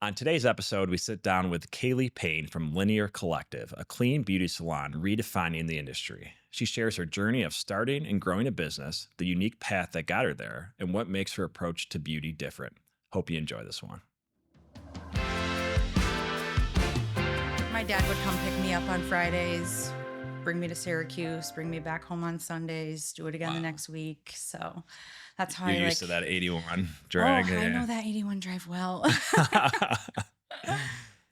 On today's episode, we sit down with Kayleigh Payne from Linear Collective, a clean beauty salon redefining the industry. She shares her journey of starting and growing a business, the unique path that got her there, and what makes her approach to beauty different. Hope you enjoy this one. My dad would come pick me up on Fridays, bring me to Syracuse, bring me back home on Sundays, do it again the next week. So that's how You're I used to that 81 drag. I know that 81 drive well.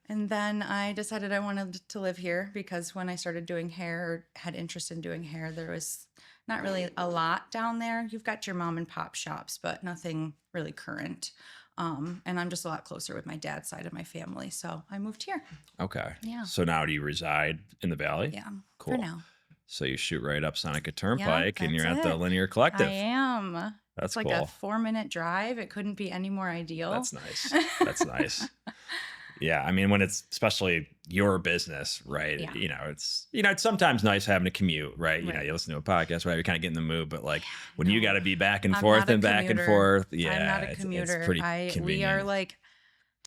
And then I decided I wanted to live here because when I started doing hair, or had interest in doing hair, there was not really a lot down there. You've got your mom and pop shops, but nothing really current. And I'm just a lot closer with my dad's side of my family. So I moved here. Okay. Yeah. So now do you reside in the Valley? Yeah. Cool. For now. So you shoot right up Seneca Turnpike and you're that's at the it. Linear Collective. I am. That's It's like cool. a 4-minute drive. It couldn't be any more ideal. That's nice. That's nice. Yeah. I mean, when it's especially your business, right? Yeah. It's sometimes nice having a commute, right? Right. You listen to a podcast, right? You kind of get in the mood, but like when no. you got to be back and I'm forth not a and back and commuter. forth. Yeah. I'm not a It's commuter. pretty We convenient. are like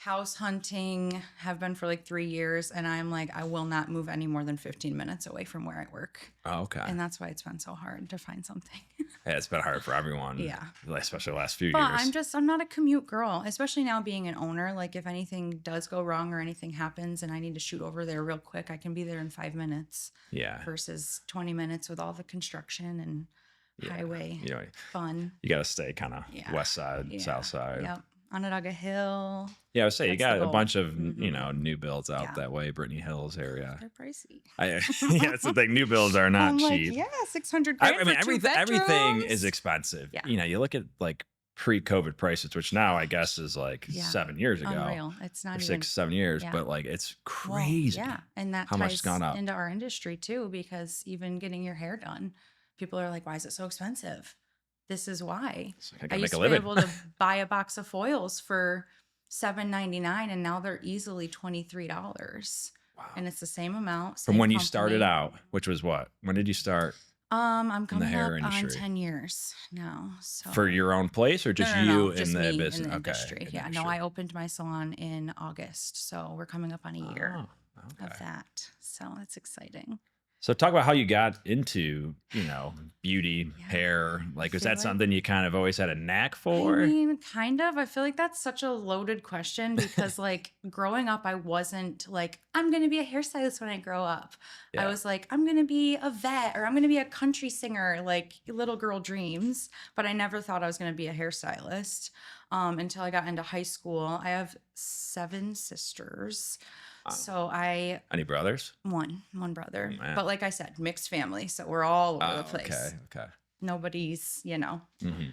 house hunting, have been for like 3 years. And I'm like, I will not move any more than 15 minutes away from where I work. Oh, okay. And that's why it's been so hard to find something. Yeah, it's been hard for everyone. Yeah. Especially the last few But years. I'm not a commute girl, especially now being an owner. Like if anything does go wrong or anything happens and I need to shoot over there real quick, I can be there in 5 minutes Yeah. versus 20 minutes with all the construction and Yeah. highway You know, fun. you got to stay kind of Yeah. west side, Yeah. south side. Yep. Onondaga Hill. Yeah, I would say you That's the got a goal. bunch of, Mhm. new builds out Yeah. that way, Brittany Hills area. They're pricey. Yeah, that's the thing. New builds are not I'm cheap. like, yeah, 600 grand I mean, for two everything bedrooms. is expensive. Yeah. You look at like pre-COVID prices, which now I guess is like Yeah. 7 years ago, Unreal. It's not or even 6, 7 years, yeah. but like it's well, crazy. yeah, and that how much ties it's gone up. into our industry too, because even getting your hair done, people are like, "Why is it so expensive?" This is why. It's like, I I gotta used make a to be living. able to buy a box of foils for $7.99, and now they're easily $23, Wow. and it's the same amount. From same when you started company. out, which was what? When did you start I'm coming hair up on industry? 10 years now. So for your own place or no, just no, no, you just in the me business? in the Okay, industry. in the Yeah, no, industry. I opened my salon in August, so we're coming up on a year Oh, okay. of that. So it's exciting. So talk about how you got into, beauty, Yeah. hair. Like, was feel that like- something you kind of always had a knack for? I mean, kind of. I feel like that's such a loaded question because, like, growing up, I wasn't like, I'm going to be a hairstylist when I grow up. Yeah. I was like, I'm going to be a vet or I'm going to be a country singer, like little girl dreams. But I never thought I was going to be a hairstylist until I got into high school. I have 7 sisters. Wow. So I Any brothers? one brother, Oh, man. but like I said, mixed family. So we're all over Oh, the place. Okay. Nobody's, Hmm.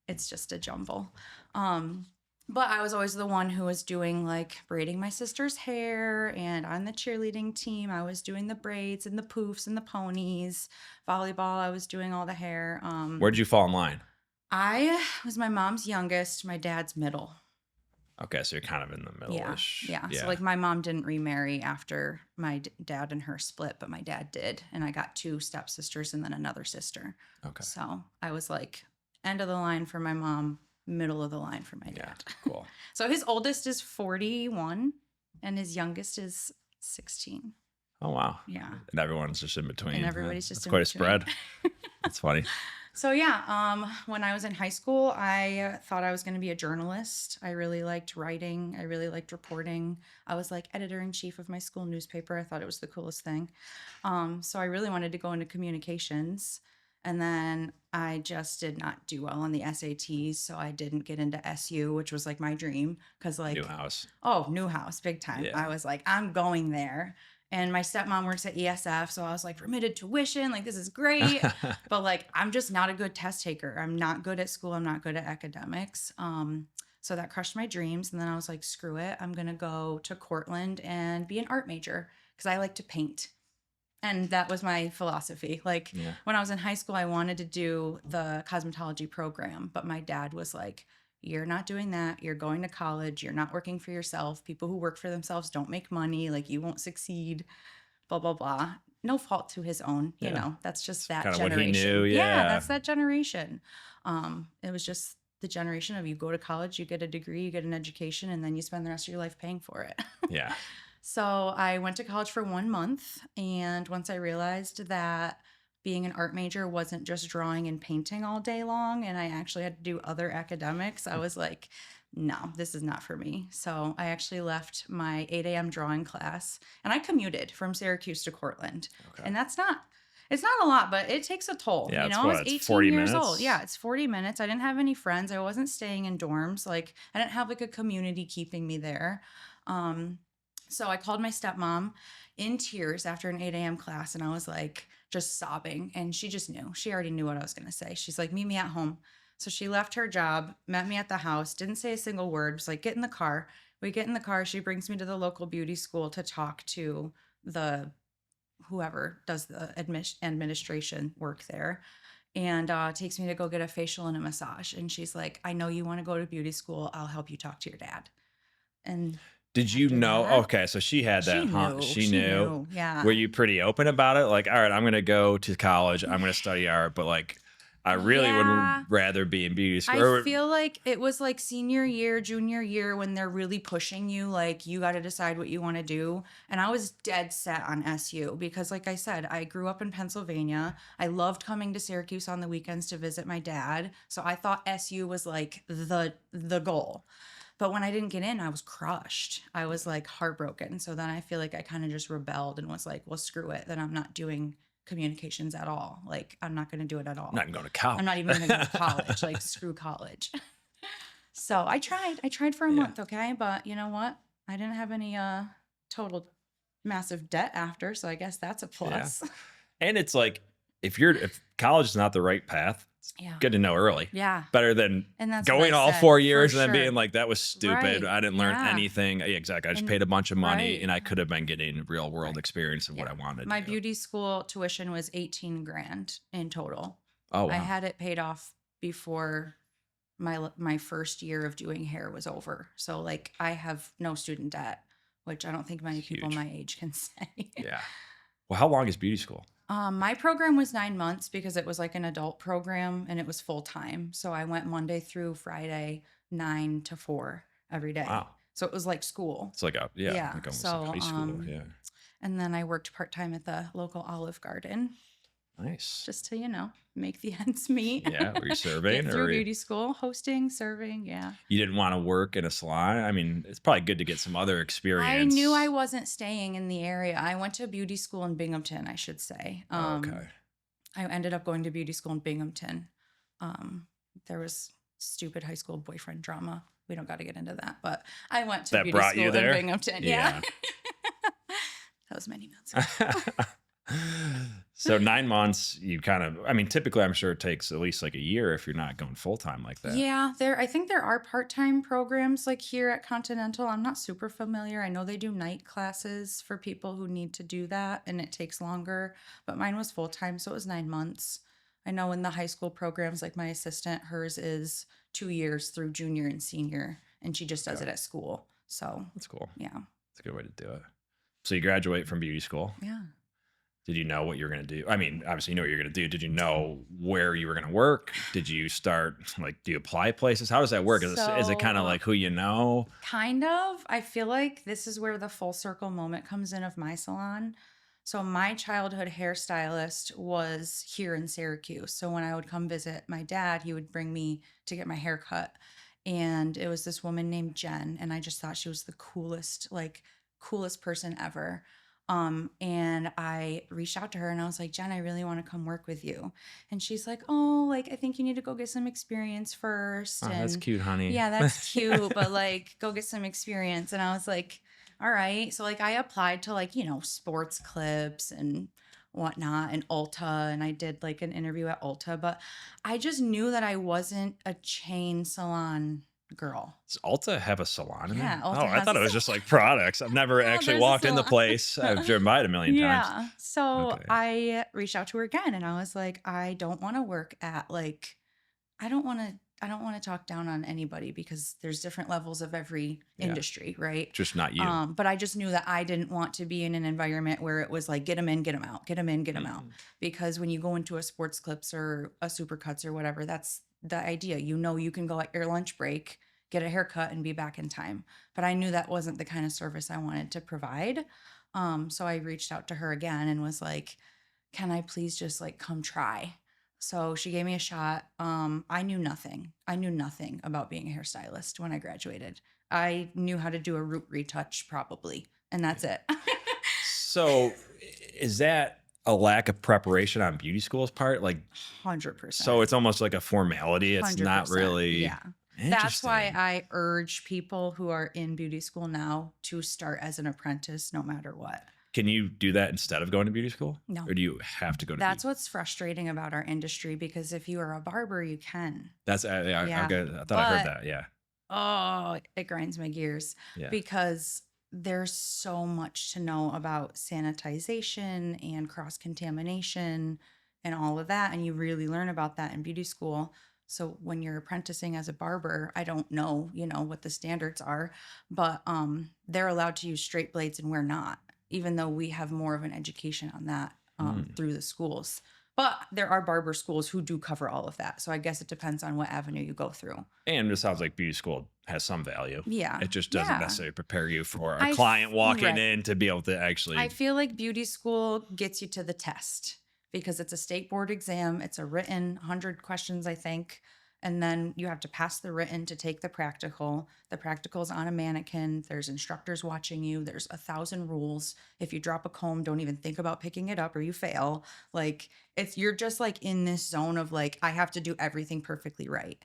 it's just a jumble. But I was always the one who was doing like braiding my sister's hair, and on the cheerleading team, I was doing the braids and the poofs and the ponies. Volleyball, I was doing all the hair. Where'd you fall in line? I was my mom's youngest, my dad's middle. Okay, so you're kind of in the middle-ish. Yeah. So like my mom didn't remarry after my dad and her split, but my dad did. And I got 2 stepsisters and then another sister. Okay. So I was like end of the line for my mom, middle of the line for my Yeah, dad. cool. So his oldest is 41 and his youngest is 16. Oh, wow. Yeah. And everyone's just in between. And everybody's just That's in quite between. a spread. That's funny. So yeah, when I was in high school, I thought I was going to be a journalist. I really liked writing. I really liked reporting. I was like editor-in-chief of my school newspaper. I thought it was the coolest thing. So I really wanted to go into communications. And then I just did not do well on the SATs. So I didn't get into SU, which was like my dream. Because like, Newhouse. oh, Newhouse, big time. Yeah. I was like, I'm going there. And my stepmom works at ESF. So I was like, remitted tuition. Like, this is great. But like, I'm just not a good test taker. I'm not good at school. I'm not good at academics. So that crushed my dreams. And then I was like, screw it. I'm going to go to Cortland and be an art major because I like to paint. And that was my philosophy. Like Yeah. when I was in high school, I wanted to do the cosmetology program, but my dad was like, you're not doing that. You're going to college. You're not working for yourself. People who work for themselves don't make money. Like you won't succeed, blah, blah, blah. No fault to his own, you Yeah. know, that's just that Kinda what he generation. knew, yeah. That's that generation. It was just the generation of you go to college, you get a degree, you get an education, and then you spend the rest of your life paying for it. Yeah. So I went to college for 1 month. And once I realized that being an art major wasn't just drawing and painting all day long, and I actually had to do other academics, I was like, no, this is not for me. So I actually left my 8 a.m. drawing class and I commuted from Syracuse to Cortland. Okay. And it's not a lot, but it takes a toll. Yeah. It's I was what? It's 18 40 years minutes. old. Yeah, it's 40 minutes. I didn't have any friends. I wasn't staying in dorms. Like, I didn't have like a community keeping me there. So I called my stepmom in tears after an 8 a.m. class, and I was like just sobbing. And she just knew. She already knew what I was going to say. She's like, meet me at home. So she left her job, met me at the house, didn't say a single word, was like, get in the car. We get in the car. She brings me to the local beauty school to talk to the whoever does the administration work there, and takes me to go get a facial and a massage. And she's like, I know you want to go to beauty school. I'll help you talk to your dad. And Did you after know? that, Okay, so she had that. She She knew. knew. Yeah. Were you pretty open about it? Like, all right, I'm going to go to college. I'm going to study art, but like, I really would Yeah. rather be in beauty school. I feel like it was like senior year, junior year when they're really pushing you, like you got to decide what you want to do. And I was dead set on SU because, like I said, I grew up in Pennsylvania. I loved coming to Syracuse on the weekends to visit my dad. So I thought SU was like the goal. But when I didn't get in, I was crushed. I was like heartbroken. So then I feel like I kind of just rebelled and was like, well, screw it. Then I'm not doing communications at all. Like, I'm not going to do it at all. I'm not even going to college. I'm not even going to go to college. Like, screw college. So I tried for a month. Okay. But you know what? I didn't have any total massive debt after. So I guess that's a plus. And it's like, if college is not the right path, it's Yeah. good to know early. Yeah. Better than And that's what going I all said, 4 for years and then sure. being like, that was stupid. Right. I didn't learn Yeah. anything. Yeah, exactly. I just And- paid a bunch of money right. and I could have been getting real world Right. experience of what I wanted. My to do. beauty school tuition was 18 grand in total. Oh, wow. I had it paid off before my first year of doing hair was over. So like I have no student debt, which I don't think many people Huge. my age can say. Yeah. Well, how long is beauty school? My program was 9 months because it was like an adult program and it was full time. So I went Monday through Friday, 9 to 4 every day. Wow. So it was like school. It's like Yeah, like almost so, like high school. Yeah. And then I worked part time at the local Olive Garden Nice. just to, make the ends meet. Yeah. Were you serving Get or through beauty school, hosting, serving. Yeah. you didn't want to work in a salon? I mean, it's probably good to get some other experience. I knew I wasn't staying in the area. I went to beauty school in Binghamton, I should say. Okay. I ended up going to beauty school in Binghamton. There was stupid high school boyfriend drama. We don't got to get into that, but I went to That beauty brought school you there? in Binghamton. Yeah. That was many months ago. So 9 months, you kind of, I mean, typically I'm sure it takes at least like a year if you're not going full time like that. Yeah, I think there are part-time programs like here at Continental. I'm not super familiar. I know they do night classes for people who need to do that and it takes longer, but mine was full-time, so it was 9 months. I know in the high school programs, like my assistant, hers is 2 years through junior and senior, and she just does it at school. So, That's cool. yeah. That's a good way to do it. So you graduate from beauty school. Yeah. Did you know what you were going to do? I mean, obviously you know what you're going to do. Did you know where you were going to work? Did you start, like, do you apply places? How does that work? Is it kind of So- like who you know? Kind of. I feel like this is where the full circle moment comes in of my salon. So my childhood hairstylist was here in Syracuse. So when I would come visit my dad, he would bring me to get my hair cut. And it was this woman named Jen. And I just thought she was the coolest person ever. And I reached out to her and I was like, Jen, I really want to come work with you. And she's like, oh, like, I think you need to go get some experience first. Oh, and that's cute, honey. yeah, that's cute, but like go get some experience. And I was like, all right. So like I applied to like, sports clips and whatnot and Ulta, and I did like an interview at Ulta, but I just knew that I wasn't a chain salon girl. Does Ulta have a salon in Yeah, there? Ulta Oh, I has thought a it was just like products. I've never actually there's a walked in the salon. place. I've driven by it a million times. Yeah. So Okay. I reached out to her again and I was like, I don't want to work at like, I don't want to talk down on anybody because there's different levels of every Yeah. industry, right? Just not you. But I just knew that I didn't want to be in an environment where it was like, get them in, get them out, get them in, get them out. Mm. Because when you go into a sports clips or a supercuts or whatever, that's the idea. You know, you can go at your lunch break, get a haircut, and be back in time. But I knew that wasn't the kind of service I wanted to provide. So I reached out to her again and was like, can I please just like come try? So she gave me a shot. I knew nothing. I knew nothing about being a hairstylist when I graduated. I knew how to do a root retouch probably, and that's it. So is that a lack of preparation on beauty school's part? Like, so 100%. it's almost like a formality. It's not 100%. really Yeah. That's why interesting. I urge people who are in beauty school now to start as an apprentice no matter what. Can you do that instead of going to beauty school? No. Or do you have to go to That's beauty? what's frustrating about our industry because if you are a barber, you can. That's, Yeah. I thought I heard But that. Yeah. oh, it grinds my gears Yeah. because there's so much to know about sanitization and cross contamination and all of that. And you really learn about that in beauty school. So when you're apprenticing as a barber, I don't know, what the standards are, but they're allowed to use straight blades and we're not, even though we have more of an education on that Mm. through the schools. But there are barber schools who do cover all of that. So I guess it depends on what avenue you go through. And it sounds like beauty school has some value. Yeah. It just doesn't Yeah. necessarily prepare you for a I f- client walking right. in to be able to actually. I feel like beauty school gets you to the test because it's a state board exam. It's a written 100 questions, I think. And then you have to pass the written to take the practical. The practical's on a mannequin. There's instructors watching you. There's 1,000 rules. If you drop a comb, don't even think about picking it up or you fail. Like you're just like in this zone of like, I have to do everything perfectly right.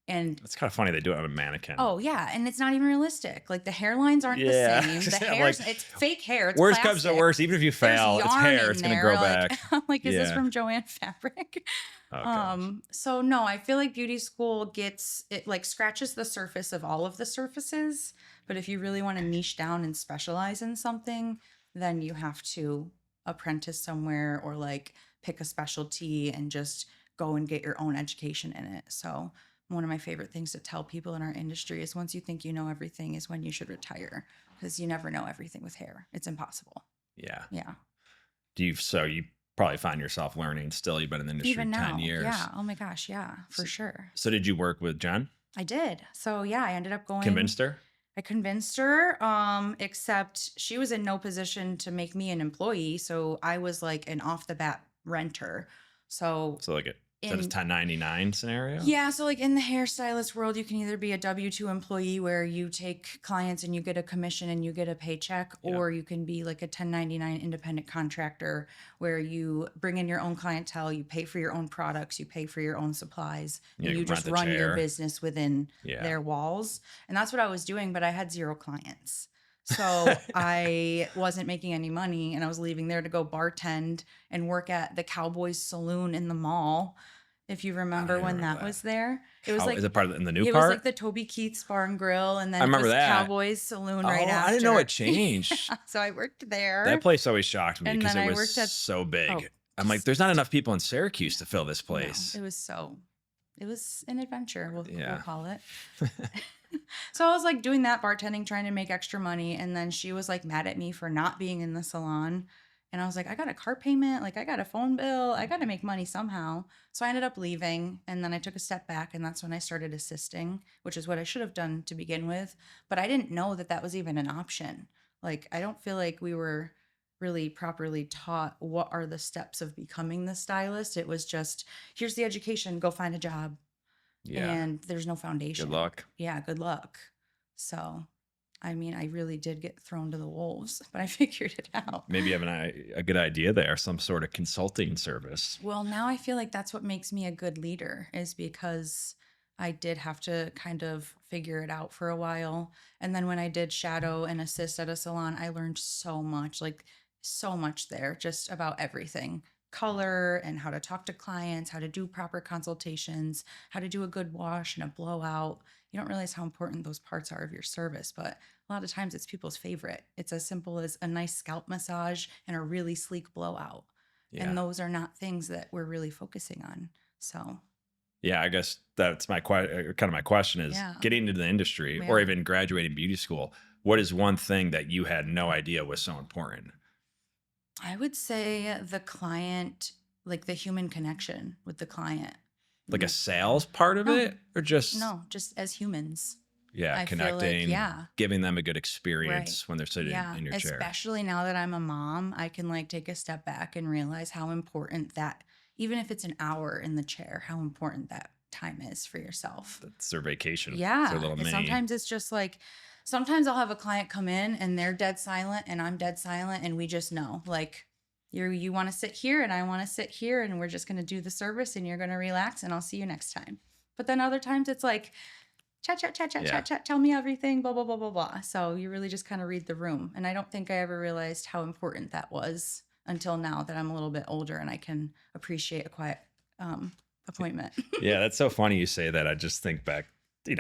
And It's kind of funny they do it on a mannequin. oh yeah, and it's not even realistic. Like the hairlines aren't Yeah. the same. The I'm hairs, like, it's fake hair. It's worst comes to plastic. worst, even if you There's fail, it's yarn hair. in It's going to there. grow Like, back. I'm like, is this Yeah. from Joanne Fabric? Oh, gosh. So no, I feel like beauty school it like scratches the surface of all of the surfaces. But if you really want to niche down and specialize in something, then you have to apprentice somewhere or like pick a specialty and just go and get your own education in it. So one of my favorite things to tell people in our industry is once you think you know everything is when you should retire because you never know everything with hair. It's impossible. Yeah. Yeah. So you probably find yourself learning still. You've been in the industry Even 10 now. years. Yeah. Oh my gosh. Yeah, for sure. So did you work with Jen? I did. So yeah, I ended up going. Convinced her? I convinced her, except she was in no position to make me an employee. So I was like an off the bat renter. So So like is that a in 1099 scenario? yeah, so like in the hairstylist world, you can either be a W-2 employee where you take clients and you get a commission and you get a paycheck, Yeah. or you can be like a 1099 independent contractor where you bring in your own clientele, you pay for your own products, you pay for your own supplies, Yeah, and you you can just rent the run your chair. business within Yeah. their walls. And that's what I was doing, but I had 0 clients. So I wasn't making any money and I was leaving there to go bartend and work at the Cowboys Saloon in the mall. If you remember when remember that was there, it was How- like is it part of in the new it part? was like the Toby Keith's Bar and Grill, and then I it remember was that. Cowboys Saloon right after. I didn't know it changed. So I worked there. That place always shocked me And because then it I was worked at- so big. Oh, I'm like, there's not enough people in Syracuse to fill this No, place. it was an adventure, we'll Yeah. call it. So I was like doing that bartending, trying to make extra money, and then she was like mad at me for not being in the salon. And I was like, I got a car payment, like I got a phone bill, I got to make money somehow. So I ended up leaving, and then I took a step back, and that's when I started assisting, which is what I should have done to begin with. But I didn't know that that was even an option. Like, I don't feel like we were really properly taught what are the steps of becoming the stylist. It was just, here's the education, go find a job. Yeah. And there's no foundation. Good luck. Yeah, good luck. So, I mean, I really did get thrown to the wolves, but I figured it out. Maybe you have a good idea there, some sort of consulting service. Well, now I feel like that's what makes me a good leader is because I did have to kind of figure it out for a while. And then when I did shadow and assist at a salon, I learned so much, like so much there, just about everything. Color and how to talk to clients, how to do proper consultations, how to do a good wash and a blowout. You don't realize how important those parts are of your service, but a lot of times it's people's favorite. It's as simple as a nice scalp massage and a really sleek blowout. Yeah. And those are not things that we're really focusing on. So, Yeah, I guess that's my kind of my question is Yeah. getting into the industry or Yeah. even graduating beauty school. What is one thing that you had no idea was so important? I would say the client, like the human connection with the client. like a sales part of No, it, or just, no, just as humans. yeah, I feel like, connecting, yeah, giving them a good right. experience when they're sitting Yeah. in your chair? Especially now that I'm a mom, I can like take a step back and realize how important that, even if it's an hour in the chair, how important that time is for yourself. That's their vacation. It's their Yeah. little And mini. sometimes it's just like, sometimes I'll have a client come in and they're dead silent and I'm dead silent and we just know like you want to sit here and I want to sit here and we're just going to do the service and you're going to relax and I'll see you next time. But then other times it's like chat, chat, chat, chat, Yeah. chat, chat, tell me everything, blah, blah, blah, blah, blah. So you really just kind of read the room. And I don't think I ever realized how important that was until now that I'm a little bit older and I can appreciate a quiet appointment. Yeah, that's so funny you say that. I just think back,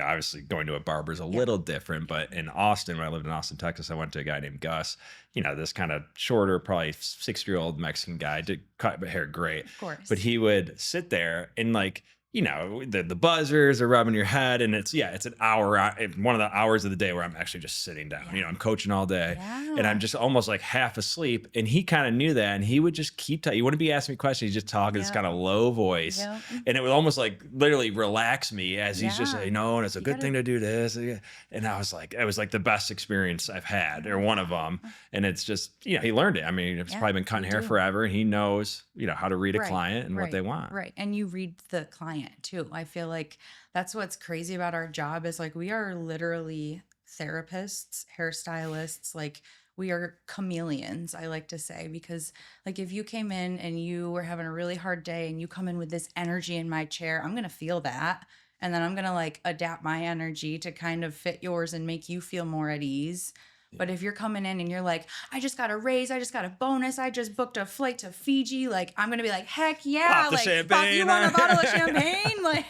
obviously going to a barber is a little different, but in Austin, when I lived in Austin, Texas, I went to a guy named Gus, this kind of shorter, probably 60-year-old Mexican guy, did cut my hair great. Of course. But he would sit there and like, the buzzers are rubbing your head, and it's an hour, one of the hours of the day where I'm actually just sitting down. Yeah. I'm coaching all day, and Yeah. I'm just almost like half asleep. And he kind of knew that, and he would just keep talking. He wouldn't be asking me questions; he'd just talk in this Yep. kind of low voice, Yep. and it would almost like literally relax me as he's just Yeah. saying, "No, and it's a You good gotta- thing to do this." And I was like, it was like the best experience I've had, or one of them. And it's just, he learned it. I mean, he's Yeah, probably been cutting you hair do. forever, and he knows, how to read a Right, client and what they want. Right. And you read the client too. I feel like that's what's crazy about our job is like we are literally therapists, hairstylists, like we are chameleons, I like to say, because like if you came in and you were having a really hard day and you come in with this energy in my chair, I'm going to feel that. And then I'm going to like adapt my energy to kind of fit yours and make you feel more at ease. But if you're coming in and you're like, I just got a raise, I just got a bonus, I just booked a flight to Fiji, like I'm gonna be like, heck yeah, Pop the like champagne. you want a bottle of champagne? Like,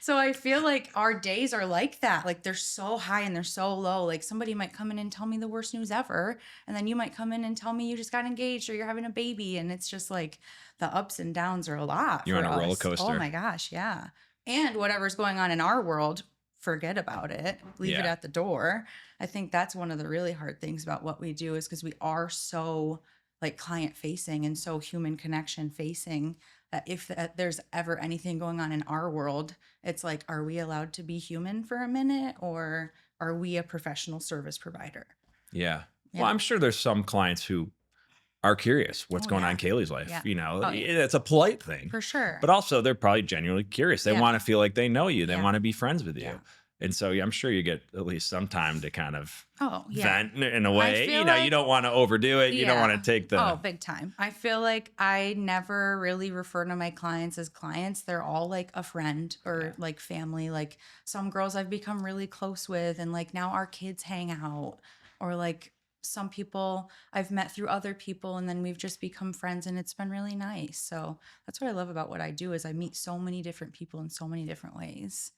so I feel like our days are like that. Like they're so high and they're so low. Like somebody might come in and tell me the worst news ever, and then you might come in and tell me you just got engaged or you're having a baby, and it's just like the ups and downs are a lot. You're for on a roller us. coaster. Oh my gosh, yeah. And whatever's going on in our world, forget about it. Leave it Yeah. at the door. I think that's one of the really hard things about what we do is because we are so like client facing and so human connection facing that if there's ever anything going on in our world, it's like, are we allowed to be human for a minute or are we a professional service provider? Yeah. Yeah. Well, I'm sure there's some clients who are curious what's Oh, going on yeah. in Kayleigh's life. Yeah. Oh, yeah. It's a polite thing, For sure. but also they're probably genuinely curious. They Yeah. want to feel like they know you. They Yeah. want to be friends with you. Yeah. And so I'm sure you get at least some time to kind of Oh, yeah. vent in a way. feel You like- don't want to overdo it. You don't Yeah. want to take the. Oh, big time. I feel like I never really refer to my clients as clients. They're all like a friend or like family. Like some girls I've become really close with, and like now our kids hang out, or like some people I've met through other people, and then we've just become friends, and it's been really nice. So that's what I love about what I do is I meet so many different people in so many different ways.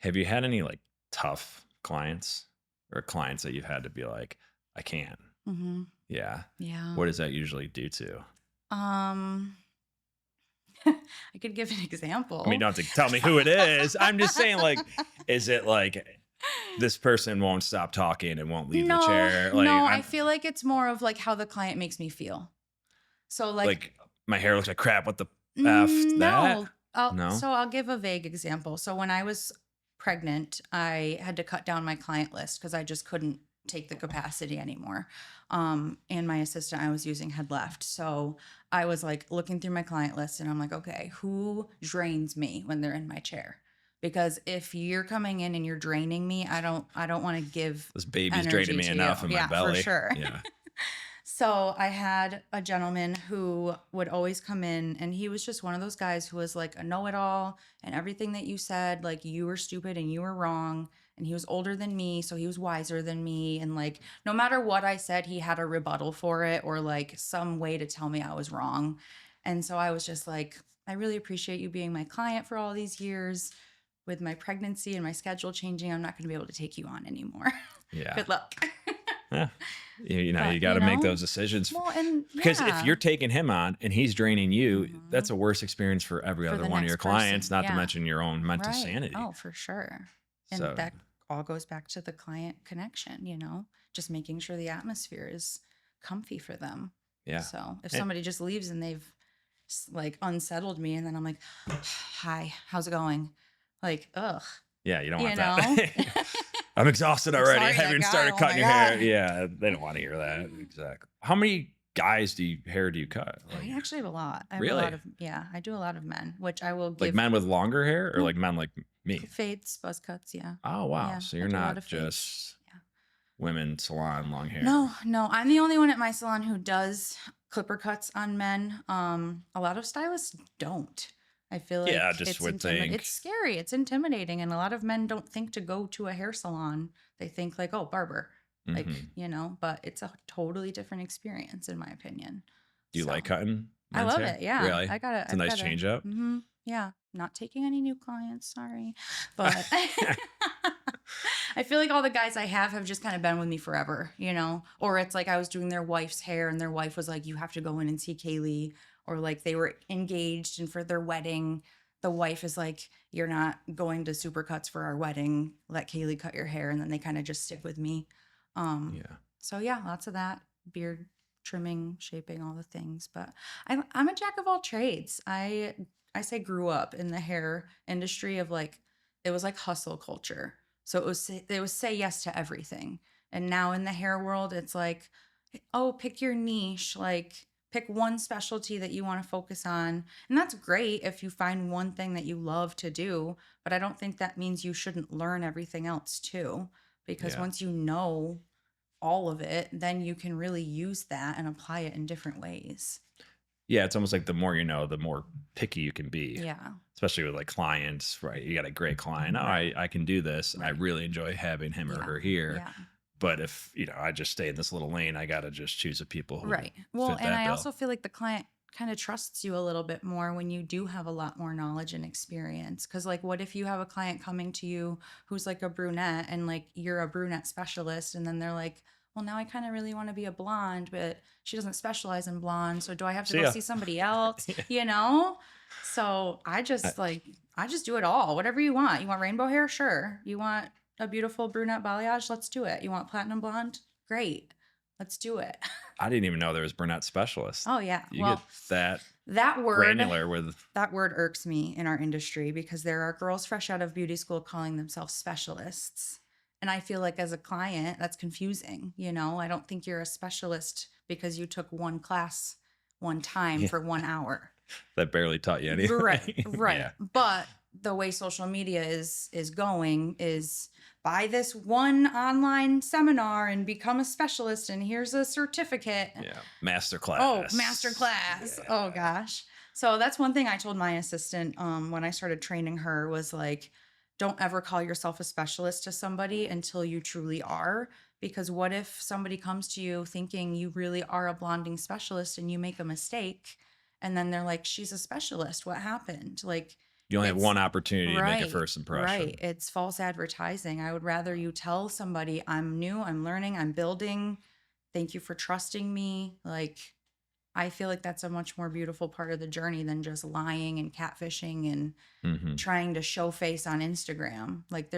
Have you had any like tough clients or clients that you've had to be like, I can't? Mm-hmm. Yeah. Yeah. What does that usually do to? I could give an example. I mean, you don't have to tell me who it is. I'm just saying, like, is it like this person won't stop talking and won't leave the chair? Like, no, I feel like it's more of like how the client makes me feel. So like my hair looks like crap. What the F no. that? No? So I'll give a vague example. So when I was pregnant, I had to cut down my client list because I just couldn't take the capacity anymore. And my assistant I was using had left. So I was like looking through my client list and I'm like, okay, who drains me when they're in my chair? Because if you're coming in and you're draining me, I don't want to give This baby's energy draining me to enough you. in my Yeah, belly. for sure. Yeah. So I had a gentleman who would always come in, and he was just one of those guys who was like a know-it-all, and everything that you said, like you were stupid and you were wrong. And he was older than me, so he was wiser than me. And like no matter what I said, he had a rebuttal for it or like some way to tell me I was wrong. And so I was just like, I really appreciate you being my client for all these years. With my pregnancy and my schedule changing, I'm not going to be able to take you on anymore. Yeah. Good luck. Yeah. You But, got to you make know, those decisions. Well, and Because yeah. if you're taking him on and he's draining you, Mhm. that's a worse experience for every For other the one of next your clients, person, not to yeah. mention your own mental Right. sanity. Oh, for sure. And So- that all goes back to the client connection, just making sure the atmosphere is comfy for them. Yeah. So if And- somebody just leaves and they've like unsettled me. And then I'm like, hi, how's it going? Like, ugh, Yeah, you don't you want know? that. I'm exhausted I'm already. I sorry, that haven't even guy. started Oh cutting my your hair. God. Yeah, they don't want to hear that. Exactly. How many guys hair do you cut? I actually have a lot. I have a lot Really? of, yeah, I do a lot of men, which I will Like give. men with longer hair or No, like men like me? fades, buzz cuts. Yeah. Oh, wow. Yeah. So I you're do a lot of not fades. just Yeah. women salon long No, hair. no, I'm the only one at my salon who does clipper cuts on men. A lot of stylists don't. I feel Yeah, I like just would think. it's scary, it's intimidating, and a lot of men don't think to go to a hair salon. They think like, oh, barber, like, Hmm. but it's a totally different experience in my opinion. Do you like So cutting I men's love hair? it. Yeah. Really? It's a I've nice got a, change up. yeah, not taking any new clients, sorry. But I feel like all the guys I have just kind of been with me forever, or it's like I was doing their wife's hair and their wife was like, you have to go in and see Kayleigh, or like they were engaged and for their wedding, the wife is like, you're not going to Supercuts for our wedding. Let Kayleigh cut your hair. And then they kind of just stick with me. Um, Yeah. so yeah, lots of that beard trimming, shaping, all the things. But I'm a jack of all trades. I say grew up in the hair industry of like it was like hustle culture. So it was say yes to everything. And now in the hair world, it's like, oh, pick your niche, like pick one specialty that you want to focus on. And that's great if you find one thing that you love to do, but I don't think that means you shouldn't learn everything else too, because Yeah. once you know all of it, then you can really use that and apply it in different ways. Yeah, it's almost like the more you know, the more picky you can be, Yeah. especially with like clients, right? You got a great client. Oh, Right. I can do this. I Right. really enjoy having him or Yeah. her here. Yeah. But if, I just stay in this little lane, I got to just choose the people who Right. Well, fit and that I bill. also feel like the client kind of trusts you a little bit more when you do have a lot more knowledge and experience. Cause like, what if you have a client coming to you who's like a brunette and like you're a brunette specialist, and then they're like, well, now I kind of really want to be a blonde, but she doesn't specialize in blonde. So do I have to See go ya. see somebody else? Yeah. So I- I just do it all. Whatever you want. You want rainbow hair? Sure. You want a beautiful brunette balayage? Let's do it. You want platinum blonde? Great. Let's do it. I didn't even know there was brunette specialists. Oh yeah. You Well, get that that word granular with, that word irks me in our industry because there are girls fresh out of beauty school calling themselves specialists. And I feel like as a client, that's confusing, I don't think you're a specialist because you took one class one time yeah, for 1 hour. that barely taught you anything. Right, right. Yeah. But the way social media is going is buy this one online seminar and become a specialist and here's a certificate. Yeah. Master class. Oh, master class. Yeah. Oh gosh. So that's one thing I told my assistant when I started training her was like, don't ever call yourself a specialist to somebody until you truly are. Because what if somebody comes to you thinking you really are a blonding specialist and you make a mistake and then they're like, she's a specialist. What happened? Like, You only have it's one opportunity to make a right, first impression. right. It's false advertising. I would rather you tell somebody, I'm new, I'm learning, I'm building. Thank you for trusting me. Like, I feel like that's a much more beautiful part of the journey than just lying and catfishing and Hmm. trying to show face on Instagram. Like,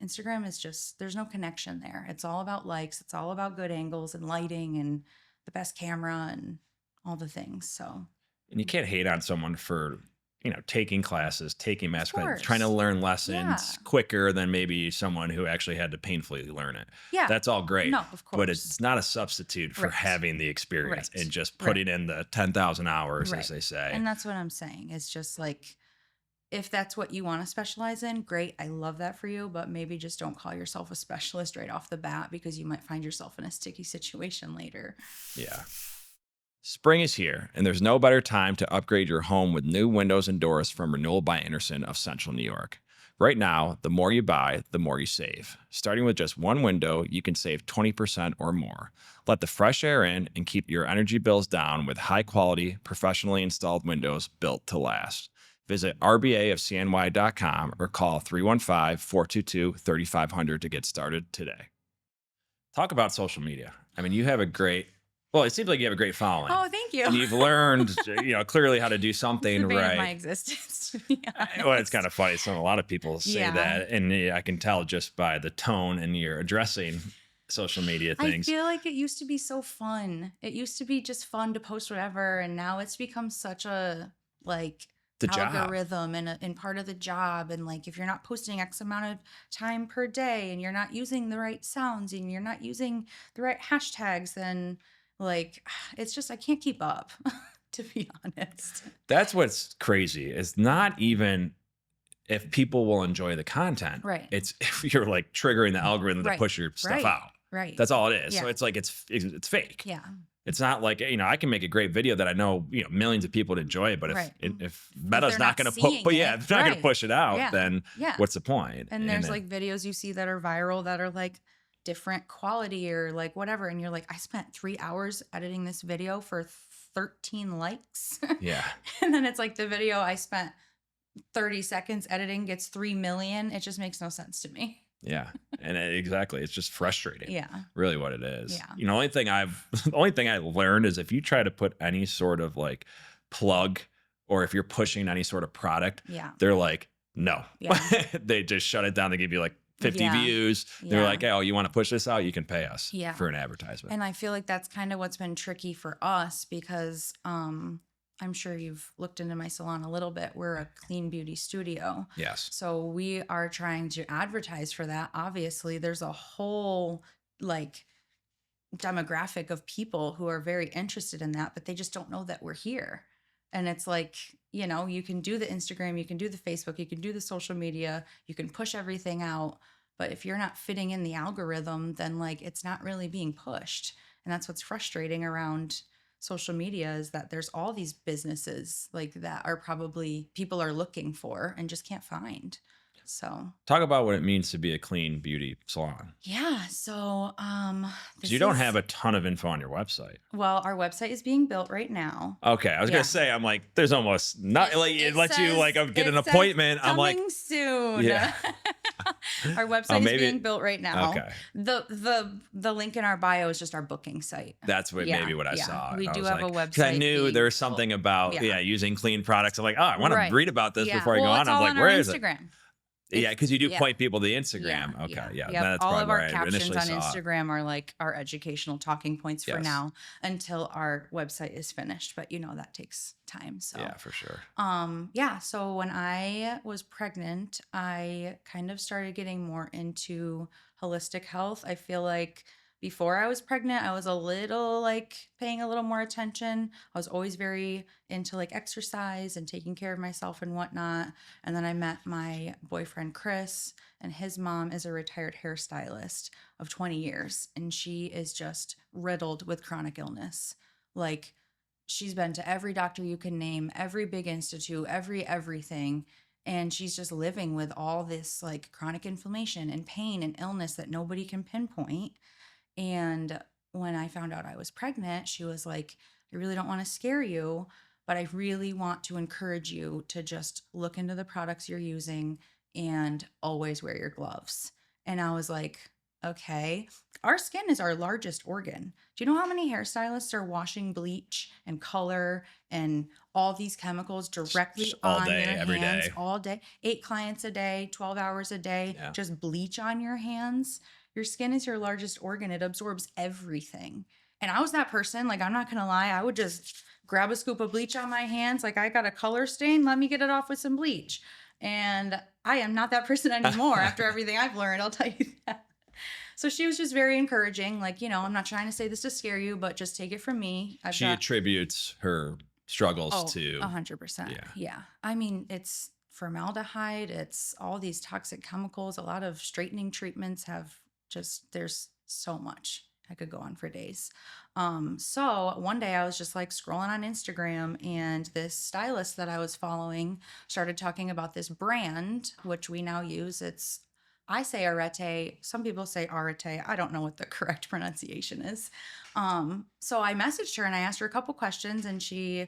Instagram is just, there's no connection there. It's all about likes, it's all about good angles and lighting and the best camera and all the things. So, And you can't hate on someone for, taking classes, taking master classes, trying to course. learn Yeah. lessons quicker than maybe someone who actually had to painfully learn it. Yeah. That's all great. No, of But course. it's not a substitute for Right. having the experience Right. and just Right. putting in the 10,000 hours, Right. as they say. And that's what I'm saying. It's just like, if that's what you want to specialize in, great. I love that for you. But maybe just don't call yourself a specialist right off the bat because you might find yourself in a sticky situation later. Yeah. Spring is here, and there's no better time to upgrade your home with new windows and doors from Renewal by Anderson of Central New York. Right now, the more you buy, the more you save. Starting with just one window, you can save 20% or more. Let the fresh air in and keep your energy bills down with high-quality, professionally installed windows built to last. Visit rbafcny.com or call 315-422-3500 to get started today. Talk about social media. I mean, you have it seems like you have a great following. Oh, thank you. And you've learned, clearly how to do It's something the bane of my right. existence, to be honest. Well, it's kind of funny. A lot of people say Yeah. that, and I can tell just by the tone and your addressing social media I things. feel like it used to be so fun. It used to be just fun to post whatever, and now it's become such a like The job. algorithm and part of the job. And like if you're not posting X amount of time per day and you're not using the right sounds and you're not using the right hashtags, then like it's just I can't keep up, to be honest. That's what's crazy. It's not even if people will enjoy the content. Right. It's if you're like triggering the algorithm to Right. push your stuff Right. out. Right. That's all it is. So Yeah. it's like it's fake. Yeah. It's not like, I can make a great video that I know, millions of people would enjoy it, but Right. if Meta's they're not not going to seeing put, yeah, it, if it's not going to right. push it out, Yeah. then Yeah. what's the point? And And there's then- like videos you see that are viral that are like different quality or like whatever. And you're like, I spent 3 hours editing this video for 13 likes. yeah, And then it's like the video I spent 30 seconds editing gets 3 million. It just makes no sense to me. yeah, and exactly, it's just frustrating. Yeah. Really, what it is. Yeah. The only thing the only thing I learned is if you try to put any sort of like plug or if you're pushing any sort of product, Yeah. they're like, no, Yeah. they just shut it down. They give you like 50 Yeah. views. They're Yeah. like, oh, you want to push this out? You can pay us Yeah. for an advertisement. And I feel like that's kind of what's been tricky for us because I'm sure you've looked into my salon a little bit. We're a clean beauty studio. Yes. So we are trying to advertise for that. Obviously, there's a whole like demographic of people who are very interested in that, but they just don't know that we're here. And it's like, you can do the Instagram, you can do the Facebook, you can do the social media, you can push everything out. But if you're not fitting in the algorithm, then like it's not really being pushed. And that's what's frustrating around social media is that there's all these businesses like that are probably people are looking for and just can't find. So Talk about what it means to be a clean beauty salon. yeah, so 'Cause you don't have a ton of info on your website. well, our website is being built right now. Okay, I was Yeah. gonna say, I'm like, there's almost not like it lets you like get an it says appointment. I'm like, coming soon. Yeah. Our website is maybe- being built right now. okay, The link in our bio is just our booking site. that's what Yeah, maybe what I yeah. saw. We I do was have a like, 'cause website I knew being there was built. something about Yeah. using clean products. I'm like, oh, I want Right. to read about this before I well, go on. it's I'm all like, on where our is it? Instagram. Yeah, because you do yeah. point people to the Instagram. Okay, yeah, Yep. that's all probably of our where I captions initially on saw it. Instagram are like our educational talking points for Yes. now until our website is finished. But that takes time. So Yeah, for sure. so when I was pregnant, I kind of started getting more into holistic health. I feel like before I was pregnant, I was a little like paying a little more attention. I was always very into like exercise and taking care of myself and whatnot. And then I met my boyfriend, Chris, and his mom is a retired hairstylist of 20 years. And she is just riddled with chronic illness. Like, she's been to every doctor you can name, every big institute, everything. And she's just living with all this like chronic inflammation and pain and illness that nobody can pinpoint. And when I found out I was pregnant, she was like, I really don't want to scare you, but I really want to encourage you to just look into the products you're using and always wear your gloves. And I was like, okay, our skin is our largest organ. Do you know how many hairstylists are washing bleach and color and all these chemicals directly all on day, your every hands day. all day? 8 clients a day, 12 hours a day, Yeah. just bleach on your hands. Your skin is your largest organ. It absorbs everything. And I was that person, like, I'm not going to lie. I would just grab a scoop of bleach on my hands. Like, I got a color stain. Let me get it off with some bleach. And I am not that person anymore after everything I've learned. I'll tell you that. So she was just very encouraging. Like, I'm not trying to say this to scare you, but just take it from me. She attributes her struggles to 100%. Yeah. I mean, it's formaldehyde. It's all these toxic chemicals. A lot of straightening treatments have there's so much. I could go on for days. So one day I was just like scrolling on Instagram and this stylist that I was following started talking about this brand, which we now use. I say arete. Some people say arete. I don't know what the correct pronunciation is. So I messaged her and I asked her a couple questions and she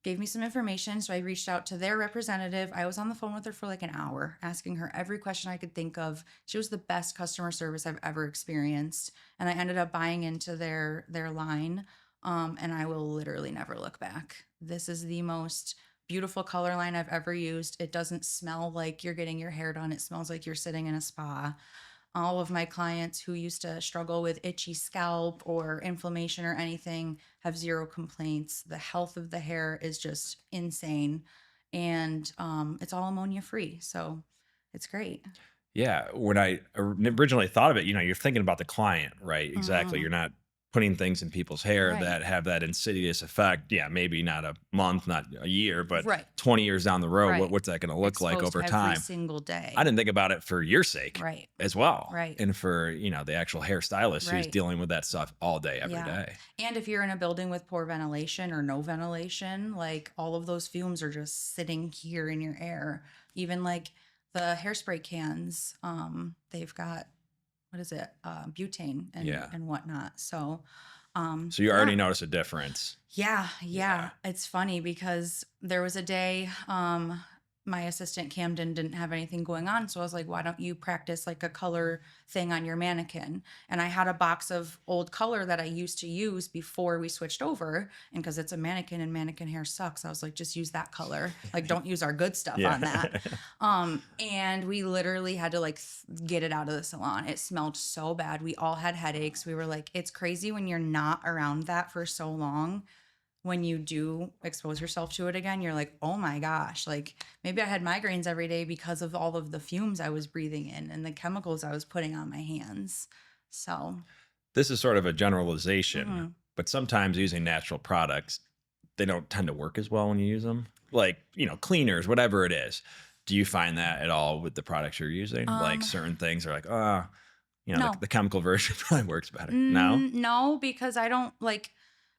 gave me some information. So I reached out to their representative. I was on the phone with her for like an hour, asking her every question I could think of. She was the best customer service I've ever experienced. And I ended up buying into their line. And I will literally never look back. This is the most beautiful color line I've ever used. It doesn't smell like you're getting your hair done. It smells like you're sitting in a spa. All of my clients who used to struggle with itchy scalp or inflammation or anything have zero complaints. The health of the hair is just insane. And it's all ammonia free. So it's great. Yeah, when I originally thought of it, you're thinking about the client, right? Exactly. Hmm. You're not putting things in people's hair Right. that have that insidious effect. Yeah, maybe not a month, not a year, but Right. 20 years down the road, Right. what's that going to look like Exposed over every time? single I day. didn't think about it for your sake Right. as well. Right. And for, the actual hairstylist who's Right. dealing with that stuff all day, every Yeah. day. And if you're in a building with poor ventilation or no ventilation, like all of those fumes are just sitting here in your air. Even like the hairspray cans, they've got, what is it? Butane Yeah. and whatnot. So, So you yeah. already notice a difference. Yeah, Yeah. yeah. It's funny because there was a day my assistant Camden didn't have anything going on, so I was like, "Why don't you practice like a color thing on your mannequin?" And I had a box of old color that I used to use before we switched over, and because it's a mannequin and mannequin hair sucks, I was like, "Just use that color. Like don't use our good stuff Yeah. on that." And we literally had to like get it out of the salon. It smelled so bad. We all had headaches. We were like, "It's crazy when you're not around that for so long." When you do expose yourself to it again, you're like, oh my gosh, like maybe I had migraines every day because of all of the fumes I was breathing in and the chemicals I was putting on my hands. So, This is sort of a generalization, mhm. but sometimes using natural products, they don't tend to work as well when you use them. Like, cleaners, whatever it is. Do you find that at all with the products you're using? Like um, certain things are like, oh, no, the chemical version probably works better. No? No, because I don't like,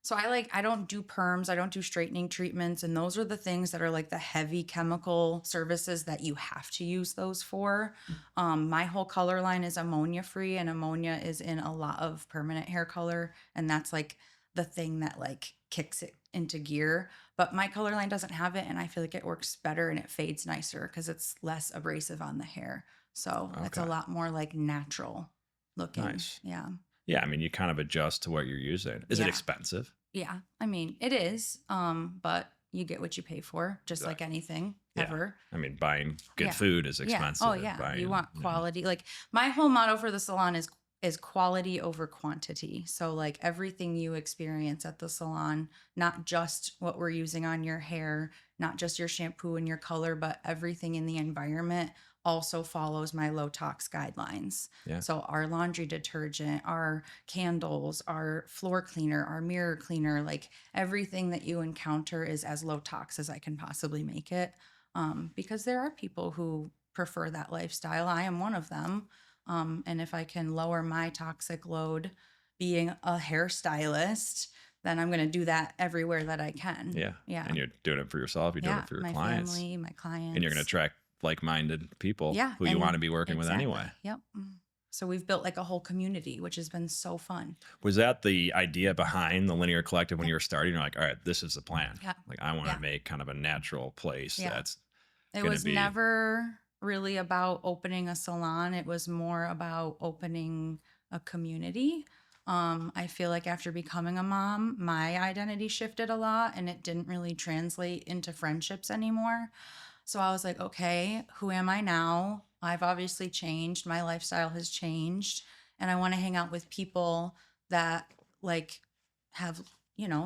so I don't do perms, I don't do straightening treatments. And those are the things that are like the heavy chemical services that you have to use those for. My whole color line is ammonia free, and ammonia is in a lot of permanent hair color. And that's like the thing that like kicks it into gear. But my color line doesn't have it. And I feel like it works better and it fades nicer because it's less abrasive on the hair. So it's a Okay. lot more like natural looking. Nice. Yeah. Yeah. I mean, you kind of adjust to what you're using. Is it Yeah. expensive? Yeah. I mean, it is. But you get what you pay for, just like Like, anything yeah. ever. I mean, buying good Yeah. food is Yeah. Oh expensive. yeah. You Buying, want quality. Like my whole motto for the salon is quality over quantity. So like everything you experience at the salon, not just what we're using on your hair, not just your shampoo and your color, but everything in the environment also follows my low tox guidelines. yeah. So our laundry detergent, our candles, our floor cleaner, our mirror cleaner, like everything that you encounter is as low tox as I can possibly make it. Because there are people who prefer that lifestyle. I am one of them. And if I can lower my toxic load being a hairstylist, then I'm going to do that everywhere that I can. Yeah. Yeah. And you're doing it for yourself, you're doing Yeah. it for your My clients, family, my and you're going to clients. attract like minded people Yeah. who you want to And be working with anyway. exactly. Yep. So we've built like a whole community, which has been so fun. Was that the idea behind the Linear Collective when Yeah. you were starting? You're like, all right, this is the plan. Yeah. Like, I want to Yeah. make kind of a natural place Yeah. that's It going to was be, never really about opening a salon. It was more about opening a community. I feel like after becoming a mom, my identity shifted a lot and it didn't really translate into friendships anymore. So I was like, okay, who am I now? I've obviously changed. My lifestyle has changed. And I want to hang out with people that like have,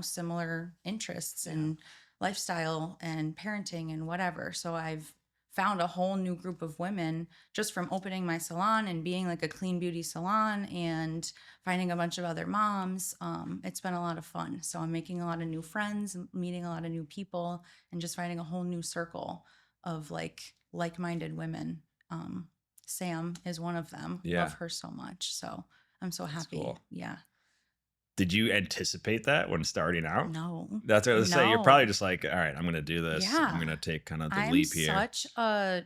similar interests yeah, and lifestyle and parenting and whatever. So I've found a whole new group of women just from opening my salon and being like a clean beauty salon and finding a bunch of other moms. It's been a lot of fun. So I'm making a lot of new friends, meeting a lot of new people, and just finding a whole new circle of like-minded women. Sam is one of them. yeah, Love her so much. So I'm so that's happy. cool. Yeah. Did you anticipate that when starting out? No. That's what I was saying. You're probably No. just like, all right, I'm going to do this. I'm Yeah. going to take kind of the I'm leap here. such a,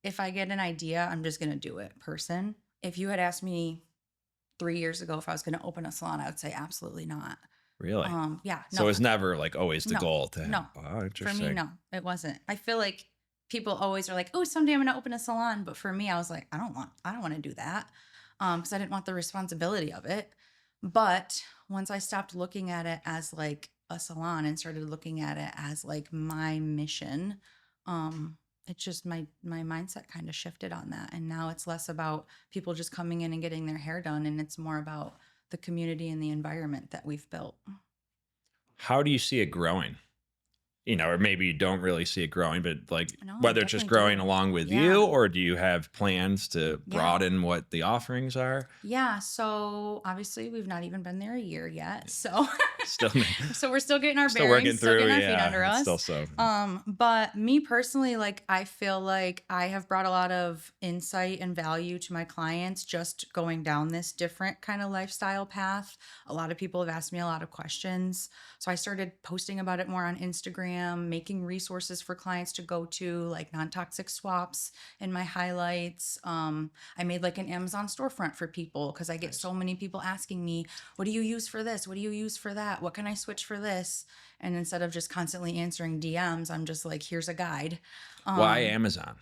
if I get an idea, I'm just going to do it person. If you had asked me 3 years ago if I was going to open a salon, I would say absolutely not. Really? Yeah, So no, it's never like always the no, goal to have, no. oh, For me, interesting. no, it wasn't. I feel like people always are like, oh, someday I'm going to open a salon. But for me, I was like, I don't want to do that. Because I didn't want the responsibility of it. But once I stopped looking at it as like a salon and started looking at it as like my mission, it just my mindset kind of shifted on that, and now it's less about people just coming in and getting their hair done, and it's more about the community and the environment that we've built. How do you see it growing? Or maybe you don't really see it growing, but like No, I whether it's just definitely growing do. along with Yeah. you, or do you have plans to Yeah. broaden what the offerings are? Yeah, so obviously we've not even been there a year yet. So Still, so we're still getting our still bearings, working still through. getting our feet Yeah, under it's still us. so. But me personally, like I feel like I have brought a lot of insight and value to my clients just going down this different kind of lifestyle path. A lot of people have asked me a lot of questions. So I started posting about it more on Instagram, making resources for clients to go to, like non-toxic swaps in my highlights. I made like an Amazon storefront for people because I get Nice. so many people asking me, what do you use for this? What do you use for that? What can I switch for this? And instead of just constantly answering DMs, I'm just like, here's a guide. Why Um, Amazon?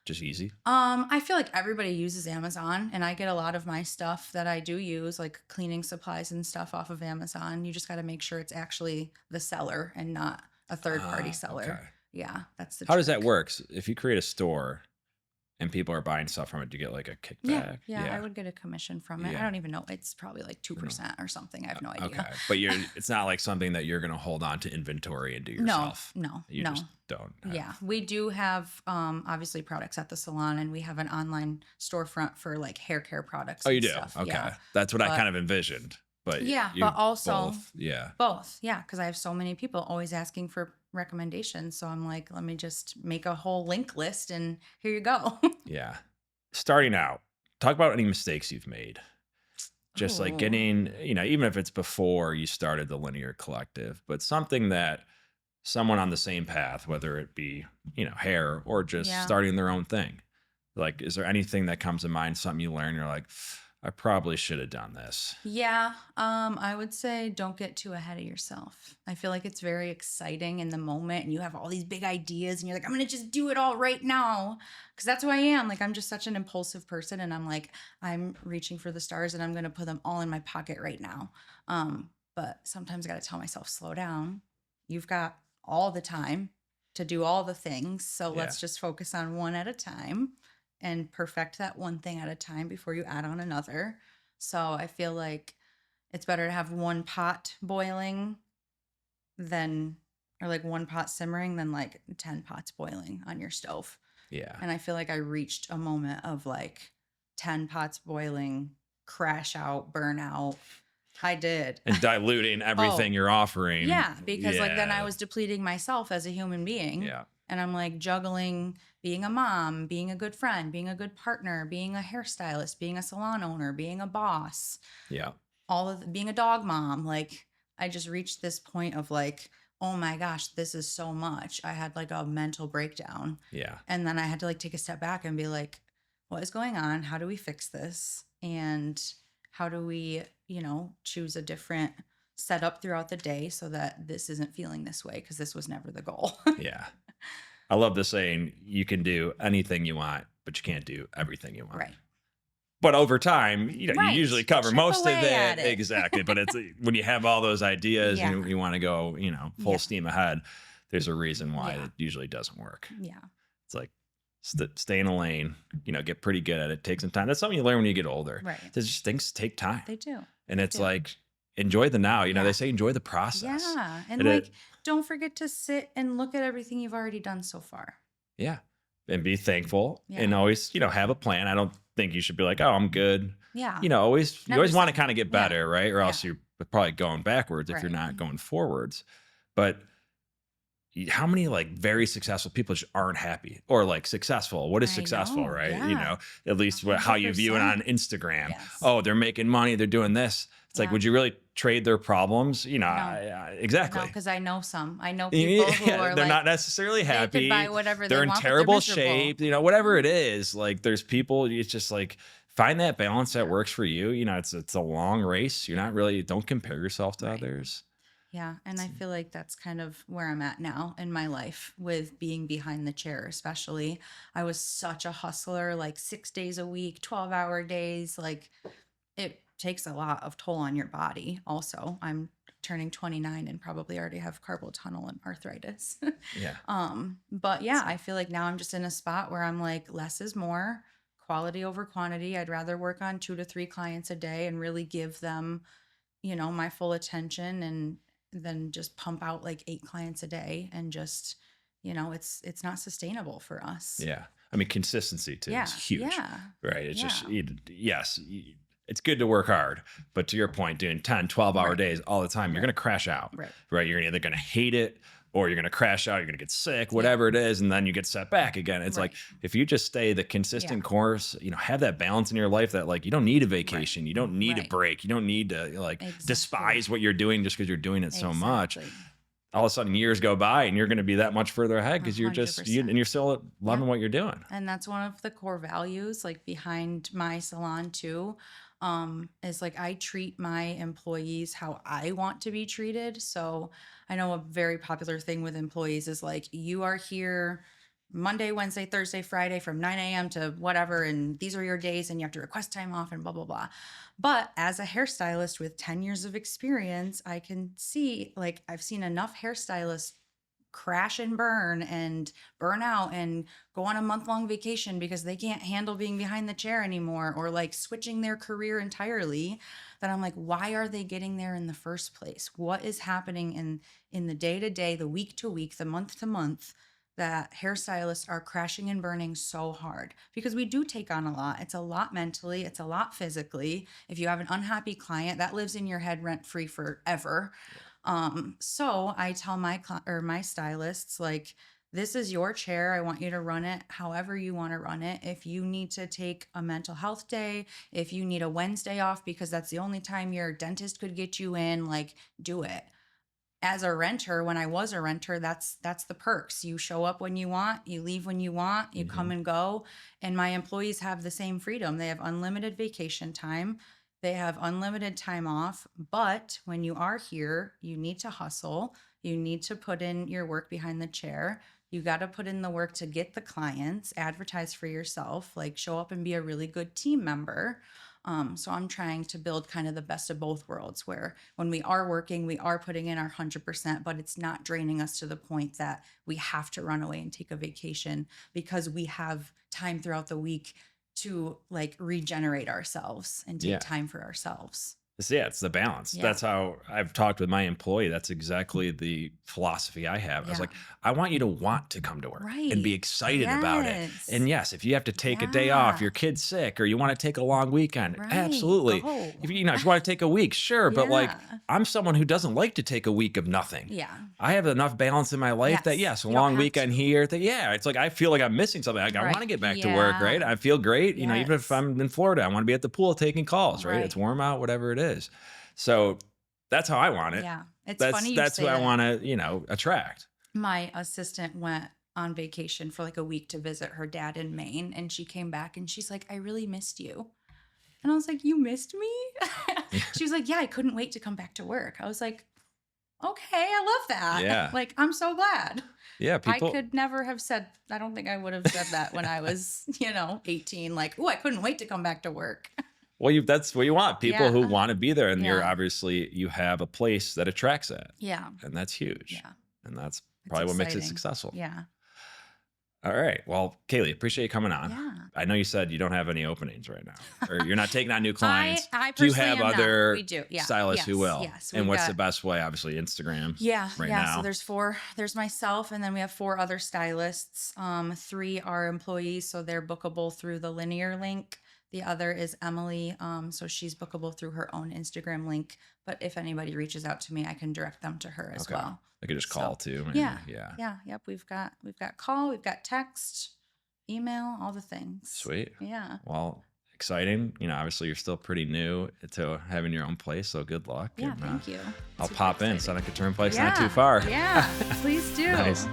Just easy. I feel like everybody uses Amazon, and I get a lot of my stuff that I do use, like cleaning supplies and stuff, off of Amazon. You just got to make sure it's actually the seller and not a third party Ah, okay. seller. Yeah, that's the How does that trick. work? If you create a store and people are buying stuff from it, do you get like a Yeah, kickback? yeah, I Yeah, would get a commission from it. I yeah. don't even know. It's probably like I don't know. 2% or something. I have no idea. Okay, but it's not like something that you're gonna hold on to inventory and do No, yourself. no, You no. just don't Yeah, have. we do have obviously products at the salon, and we have an online storefront for like hair care products Oh, you and do? stuff. Okay, Yeah. that's what I But kind of envisioned. But yeah, you but also both, yeah, both. Yeah, because I have so many people always asking for recommendations. So I'm like, let me just make a whole link list and here you go. yeah. Starting out, talk about any mistakes you've made. Just like Oh, getting, even if it's before you started the Linear Collective, but something that someone on the same path, whether it be, hair or just yeah. starting their own thing. Like, is there anything that comes to mind, something you learn, you're like, I probably should have done this? Yeah, I would say don't get too ahead of yourself. I feel like it's very exciting in the moment and you have all these big ideas and you're like, I'm gonna just do it all right now. Cause that's who I am. Like I'm just such an impulsive person and I'm like, I'm reaching for the stars and I'm gonna put them all in my pocket right now. But sometimes I gotta tell myself, slow down. You've got all the time to do all the things. So Yeah. let's just focus on one at a time and perfect that one thing at a time before you add on another. So I feel like it's better to have one pot boiling than, or like one pot simmering than like 10 pots boiling on your stove. Yeah. And I feel like I reached a moment of like 10 pots boiling, crash out, burn out. I did. And diluting everything Oh, you're offering. yeah, because like then I Yeah. was depleting myself as a human being. Yeah. And I'm like juggling being a mom, being a good friend, being a good partner, being a hairstylist, being a salon owner, being a boss, Yeah. being a dog mom. Like I just reached this point of like, oh my gosh, this is so much. I had like a mental breakdown. Yeah. And then I had to like take a step back and be like, what is going on? How do we fix this? And how do we, choose a different setup throughout the day so that this isn't feeling this way? Because this was never the goal. Yeah. I love the saying, you can do anything you want, but you can't do everything you want. Right. But over time, you Right. usually cover Chip most of away at it. it. Exactly. But it's when you have all those ideas Yeah. and you want to go, full Yeah. steam ahead, there's a reason why Yeah. it usually doesn't work. Yeah. It's like stay in a lane, get pretty good at it. Take some time. That's something you learn when you get older. Right. There's just things take time. They do. And They it's do. like, enjoy the now. Yeah. They say enjoy the process. Yeah. And And like, don't forget to sit and look at everything you've already done so far. yeah. And be thankful Yeah. and always, have a plan. I don't think you should be like, oh, I'm good. Yeah. You always Never want to say- kind of get yeah. better, right? Or else Yeah. you're probably going backwards if you're Right. not going forwards. But how many like very successful people just aren't happy or like successful? What is I successful, know, right? yeah. At least how you view it on 100%. Instagram. Yes. Oh, they're making money. They're doing this. It's like, Yeah. would you really trade their problems? Exactly. No, because I know some. I know people who are they're like, not necessarily they happy. could buy whatever they They're in want, but they're terrible miserable. shape. Whatever it is. Like there's people. It's just like find that balance that works for you. It's a long race. Don't compare yourself to Right. others. Yeah. And I feel like that's kind of where I'm at now in my life with being behind the chair, especially. I was such a hustler, like 6 days a week, 12-hour days. Like it takes a lot of toll on your body. Also, I'm turning 29 and probably already have carpal tunnel and arthritis. Yeah. But yeah, I feel like now I'm just in a spot where I'm like, less is more, quality over quantity. I'd rather work on 2 to 3 clients a day and really give them, my full attention, and then just pump out like 8 clients a day, and just, it's not sustainable for us. Yeah. I mean, consistency too Yeah. is huge, Yeah. right? It's just, Yeah. yes, it's good to work hard, but to your point, doing 10, 12-hour Right. days all the time, you're Right. going to crash out, Right. right? You're either going to hate it or you're going to crash out. You're going to get sick, whatever it is. And then you get set back again. It's like, Right. if you just stay the Yeah. consistent course, have that balance in your life that like, you don't need a vacation. You don't need a Right. break. You don't need to like Exactly. despise what you're doing just because you're doing it so much. Exactly. All of a sudden years go by and you're going to be that much further ahead because you're just, 100%. and you're still loving what you're doing. And that's one of the core values, like behind my salon too, is like I treat my employees how I want to be treated. So I know a very popular thing with employees is like, you are here Monday, Wednesday, Thursday, Friday from 9 a.m. to whatever, and these are your days, and you have to request time off and blah, blah, blah. But as a hairstylist with 10 years of experience, I can see, like, I've seen enough hairstylists crash and burn out and go on a month-long vacation because they can't handle being behind the chair anymore, or like switching their career entirely, that I'm like, why are they getting there in the first place? What is happening in the day-to-day, the week-to-week, the month-to-month, that hairstylists are crashing and burning so hard? Because we do take on a lot. It's a lot mentally, it's a lot physically. If you have an unhappy client, that lives in your head rent-free forever. So I tell my stylists, like, this is your chair. I want you to run it however you want to run it. If you need to take a mental health day, if you need a Wednesday off because that's the only time your dentist could get you in, like, do it. As a renter, when I was a renter, that's the perks. You show up when you want, you leave when you want, you come and go. And my employees have the same freedom. They have unlimited vacation time. They have unlimited time off. But when you are here, you need to hustle. You need to put in your work behind the chair. You got to put in the work to get the clients, advertise for yourself, like show up and be a really good team member. So I'm trying to build kind of the best of both worlds, where when we are working, we are putting in our 100%, but it's not draining us to the point that we have to run away and take a vacation, because we have time throughout the week to like regenerate ourselves and take time for ourselves. It's the balance. Yeah. That's how I've talked with my employee. That's exactly the philosophy I have. I was like, I want you to want to come to work and be excited about it. Yes. And yes, if you have to take a day off, your kid's sick, or you want to take a long weekend, Right. absolutely. Go. If you want to take a week, sure. But like, Yeah. I'm someone who doesn't like to take a week of nothing. Yeah. I have enough balance in my life that Yes. a You don't long have weekend to. here, that it's like I feel like I'm missing something. Like, I Right. want to get back to work, right? I feel great. Even if Yes. I'm in Florida, I want to be at the pool taking calls, right? It's warm out, whatever it is. So that's how I want it. Yeah. It's That's funny you that's say who I that. want to, attract. My assistant went on vacation for like a week to visit her dad in Maine, and she came back and she's like, I really missed you. And I was like, you missed me? She was like, yeah, I couldn't wait to come back to work. I was like, okay, I love that. Yeah. Like, I'm so glad. Yeah, people. I could never have said, I don't think I would have said that when I was, 18, like, oh, I couldn't wait to come back to work. Well, that's what you want. People who want to be there, and you're Yeah. obviously, you have a place that attracts that. Yeah. And that's huge. Yeah. And that's It's probably what makes it exciting. successful. Yeah. All right. Well, Kayleigh, appreciate you coming on. Yeah. I know you said you don't have any openings right now, or you're not taking on new clients. I Do you personally have am not. other We do. Yeah. stylists who will? Yes. And we've what's got- the best way? Obviously, Instagram. Yeah, right yeah. now. So there's myself, and then we have 4 other stylists. 3 are employees, so they're bookable through the linear link. The other is Emily, so she's bookable through her own Instagram link. But if anybody reaches out to me, I can direct them to her as well. I could just call too. Yeah. Yeah. Yeah. Yep. We've got call, we've got text, email, all the things. Sweet. Yeah. Well, exciting. Obviously you're still pretty new to having your own place, so good luck. Yeah. And, thank you. I'll Super pop in. exciting. Seneca Turnpike's Yeah. not too far. Yeah. Please do. Nice.